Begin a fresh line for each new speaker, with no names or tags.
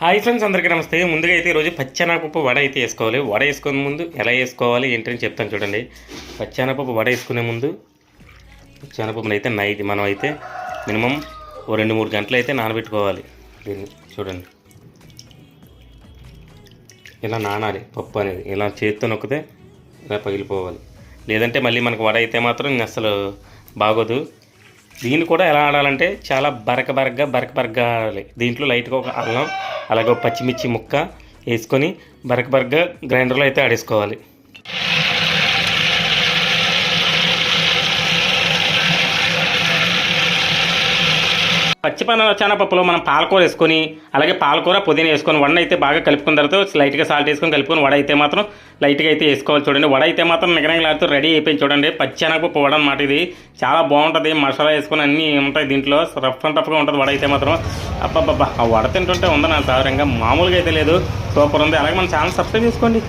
Hi friends, అందరికీ నమస్తే. ముందుగా అయితే ఈరోజు పచ్చెనగపప్పు వడ అయితే వేసుకోవాలి. వడ వేసుకునే ముందు ఎలా వేసుకోవాలి ఏంటని చెప్తాను చూడండి. పచ్చెనగపప్పు వడ వేసుకునే ముందు శనగపప్పును అయితే మనం అయితే మినిమం ఓ 2-3 గంటలు అయితే నానబెట్టుకోవాలి. దీన్ని చూడండి, ఇలా నానాలి. పప్పు అనేది ఇలా చేత్తో నొక్కితే ఇలా పగిలిపోవాలి. లేదంటే మళ్ళీ మనకు వడ అయితే మాత్రం అసలు బాగోదు. దీన్ని కూడా ఎలా ఆడాలంటే చాలా బరకగా ఆడాలి. దీంట్లో లైట్గా ఒక అల్లం, అలాగే పచ్చిమిర్చి ముక్క వేసుకొని బరకగా గ్రైండర్లో అయితే ఆడేసుకోవాలి. శనగపప్పులో మనం పాలకూర వేసుకొని, అలాగే పాలకూర పుదీనా వేసుకొని వడ అయితే బాగా కలుపుకున్న తర్వాత లైట్గా సాల్ట్ వేసుకొని కలుపుకొని వడ అయితే మాత్రం లైట్గా అయితే వేసుకోవాలి. చూడండి, వడ అయితే మాత్రం నిగనగలాడుతూ రెడీ అయిపోయింది. చూడండి, పచ్చెనగపప్పు వడ అన్నమాట. ఇది చాలా బాగుంటుంది. మసాలా వేసుకొని అన్నీ ఉంటాయి దీంట్లో. రఫ్ అండ్ టఫ్గా ఉంటుంది వడ అయితే మాత్రం. అబ్బాబ్బా, ఆ వడ తింటుంటే ఉందని సాధారణంగా మామూలుగా అయితే లేదు, సూపర్ ఉంది. అలాగే మన ఛానల్ సబ్స్క్రైబ్ చేసుకోండి.